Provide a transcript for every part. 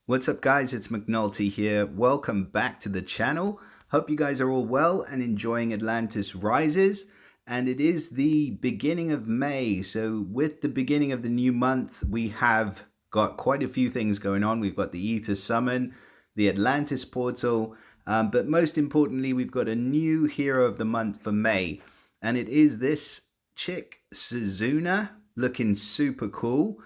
What's up guys, it's McNulty here. Welcome back to the channel. Hope you guys are all well and enjoying Atlantis Rises. And it is the beginning of May. So with the beginning of the new month, we have got quite a few things going on. We've got the Ether Summon, the Atlantis Portal, but most importantly, we've got a new hero of the month for May. And it is this chick, Suzuna, looking super cool.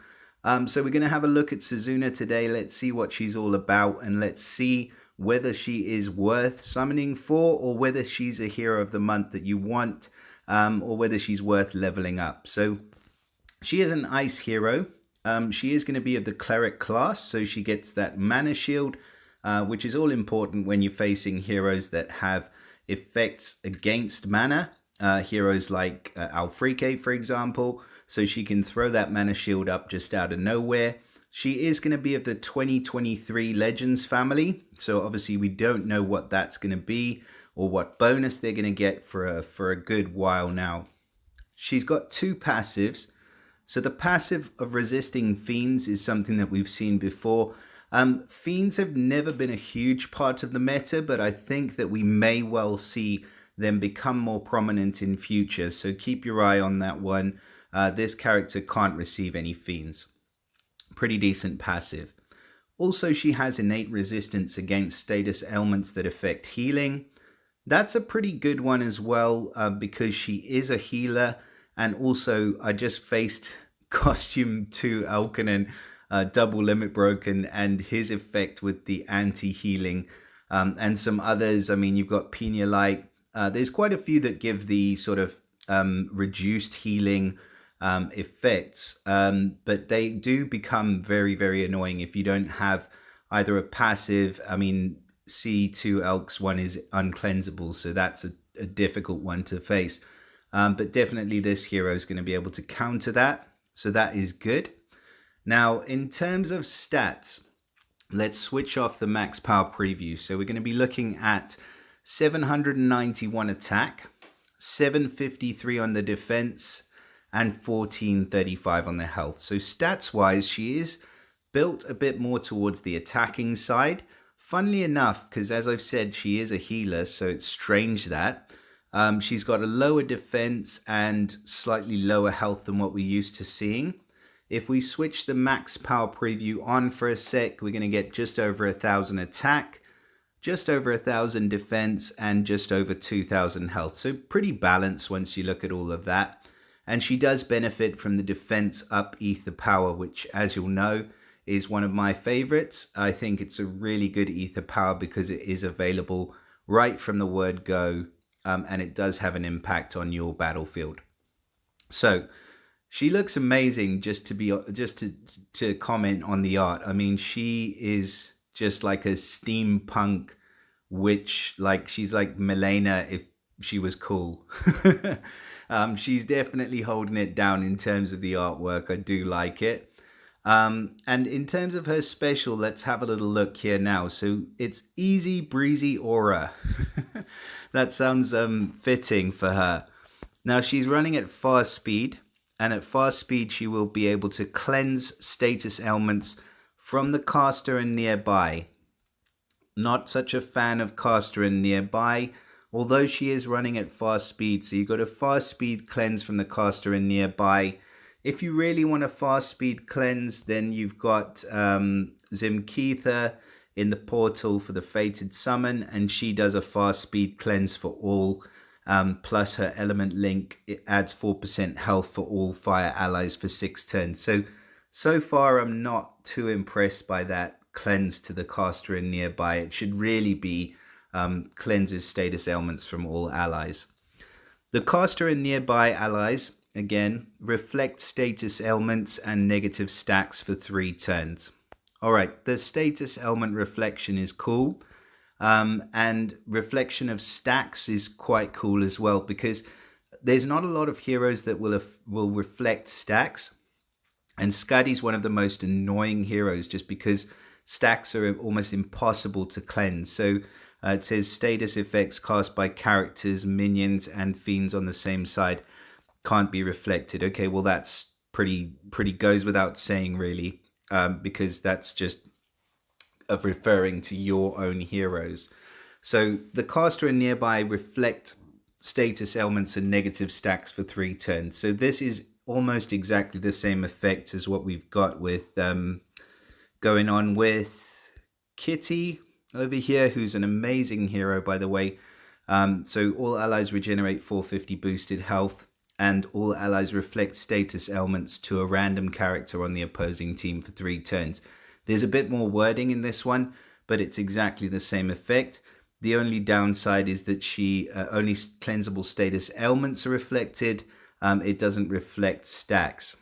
So we're going to have a look at Suzuna today. Let's see what she's all about and let's see whether she is worth summoning for or whether she's a hero of the month that you want, or whether she's worth leveling up. So she is an ice hero. She is going to be of the cleric class, so she gets that mana shield, which is all important when you're facing heroes that have effects against mana. Heroes like Alfrike, for example. So she can throw that mana shield up just out of nowhere. She is going to be of the 2023 Legends family. So obviously we don't know what that's going to be or what bonus they're going to get for a good while now. She's got two passives. So the passive of resisting fiends is something that we've seen before. Fiends have never been a huge part of the meta, but I think that we may well see them become more prominent in future. So keep your eye on that one. This character can't receive any fiends. Pretty decent passive. Also, she has innate resistance against status ailments that affect healing. That's a pretty good one as well, because she is a healer. And also, I just faced Costume 2 Alkanen, double limit broken, and his effect with the anti-healing, and some others. I mean, you've got Pina Light. There's quite a few that give the sort of reduced healing effects, but they do become very, very annoying if you don't have either a passive. I mean, C2 Elks one is uncleansable, so that's a difficult one to face. But definitely this hero is going to be able to counter that, so that is good. Now, in terms of stats, let's switch off the max power preview. So we're going to be looking at 791 attack, 753 on the defense, and 1435 on the health. So stats wise, she is built a bit more towards the attacking side. Funnily enough, because as I've said, she is a healer, so it's strange that she's got a lower defense and slightly lower health than what we're used to seeing. If we switch the max power preview on for a sec, we're going to get just over 1,000 attack, just over 1,000 defense, and just over 2,000 health. So pretty balanced once you look at all of that. And she does benefit from the defense up ether power, which, as you'll know, is one of my favorites. I think it's a really good ether power because it is available right from the word go, and it does have an impact on your battlefield. So she looks amazing. Just to comment on the art, I mean, she is just like a steampunk witch. Like, she's like Milena if she was cool. She's definitely holding it down in terms of the artwork. I do like it. And in terms of her special, let's have a little look here now. So it's Easy Breezy Aura. That sounds fitting for her. Now she's running at fast speed, and at fast speed she will be able to cleanse status ailments from the caster and nearby. Not such a fan of caster and nearby, although she is running at fast speed. So you've got a fast speed cleanse from the caster and nearby. If you really want a fast speed cleanse, then you've got Zimkeetha in the portal for the fated summon, and she does a fast speed cleanse for all, plus her element link. It adds 4% health for all fire allies for 6 turns. So far I'm not too impressed by that cleanse to the caster and nearby. It should really be cleanses status ailments from all allies. The caster and nearby allies, again, reflect status ailments and negative stacks for 3 turns. Alright, the status ailment reflection is cool. And reflection of stacks is quite cool as well, because there's not a lot of heroes that will reflect stacks. And Skadi's one of the most annoying heroes just because stacks are almost impossible to cleanse. So it says status effects cast by characters, minions, and fiends on the same side can't be reflected. Okay, well that's pretty goes without saying really, because that's just of referring to your own heroes. So the caster and nearby reflect status elements and negative stacks for 3 turns. So this is almost exactly the same effect as what we've got with going on with Kitty over here, who's an amazing hero, by the way. So all allies regenerate 450 boosted health, and all allies reflect status elements to a random character on the opposing team for 3 turns. There's a bit more wording in this one, but it's exactly the same effect. The only downside is that she only cleansable status ailments are reflected. It doesn't reflect stacks.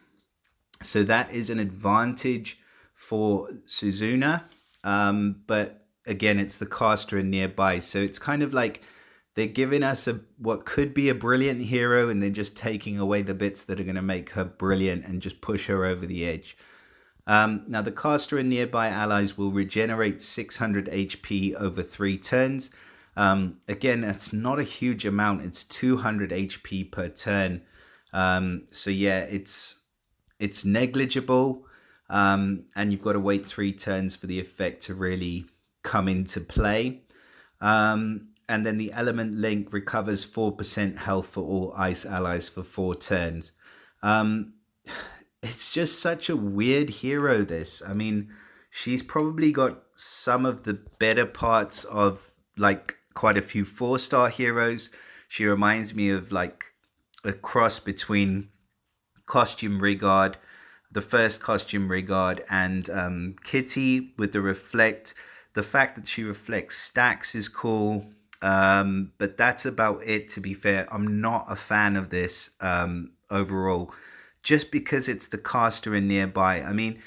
So that is an advantage for Suzuna. But again, it's the caster and nearby. So it's kind of like they're giving us what could be a brilliant hero, and they're just taking away the bits that are going to make her brilliant and just push her over the edge. Now, the caster and nearby allies will regenerate 600 HP over 3 turns. Again, that's not a huge amount. It's 200 HP per turn. So yeah, it's negligible. And you've got to wait 3 turns for the effect to really come into play. And then the element link recovers 4% health for all ice allies for 4 turns. It's just such a weird hero, this. I mean, she's probably got some of the better parts of like quite a few 4-star heroes. She reminds me of like a cross between Costume Rigard, the first Costume Rigard, and Kitty with the reflect. The fact that she reflects stacks is cool. But that's about it, to be fair. I'm not a fan of this overall, just because it's the caster and nearby. I mean,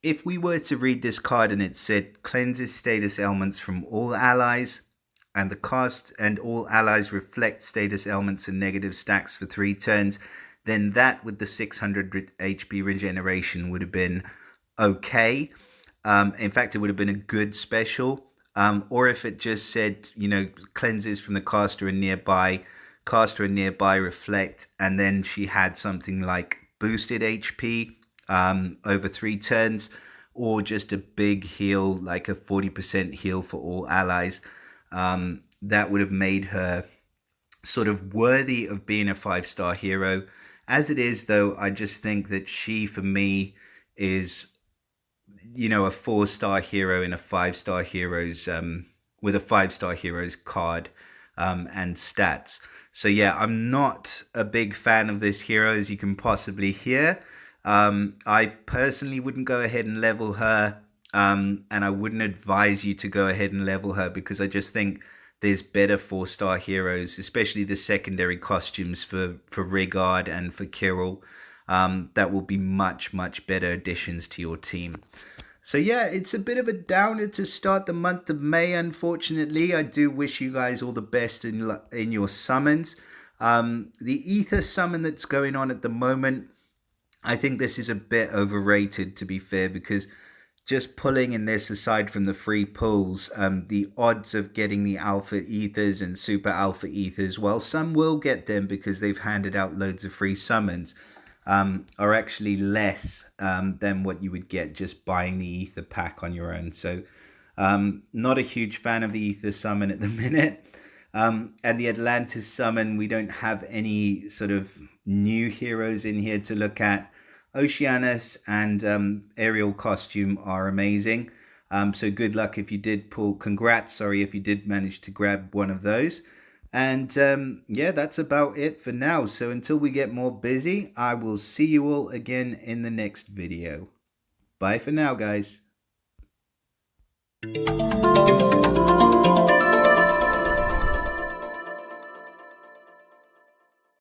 if we were to read this card and it said cleanses status elements from all allies, and the cast and all allies reflect status elements and negative stacks for 3 turns, then that with the 600 HP regeneration would have been okay. In fact, it would have been a good special. Or if it just said, you know, cleanses from the caster and nearby reflect, and then she had something like boosted HP over 3 turns, or just a big heal, like a 40% heal for all allies, that would have made her sort of worthy of being a 5-star hero. As it is, though, I just think that she, for me, is, you know, a 4-star hero in a 5-star heroes with a 5-star heroes card and stats. So yeah, I'm not a big fan of this hero, as you can possibly hear. I personally wouldn't go ahead and level her, and I wouldn't advise you to go ahead and level her, because I just think there's better 4-star heroes, especially the secondary costumes for Rigard and for Kirill, that will be much, much better additions to your team. So yeah, it's a bit of a downer to start the month of May, unfortunately. I do wish you guys all the best in your summons. The Ether summon that's going on at the moment, I think this is a bit overrated, to be fair, because just pulling in this, aside from the free pulls, the odds of getting the alpha ethers and super alpha ethers, well, some will get them because they've handed out loads of free summons, are actually less than what you would get just buying the ether pack on your own. So not a huge fan of the ether summon at the minute. And the Atlantis summon, we don't have any sort of new heroes in here to look at. Oceanus and Ariel costume are amazing. So good luck if you did pull. Congrats, sorry, if you did manage to grab one of those. And yeah, that's about it for now. So until we get more busy, I will see you all again in the next video. Bye for now, guys.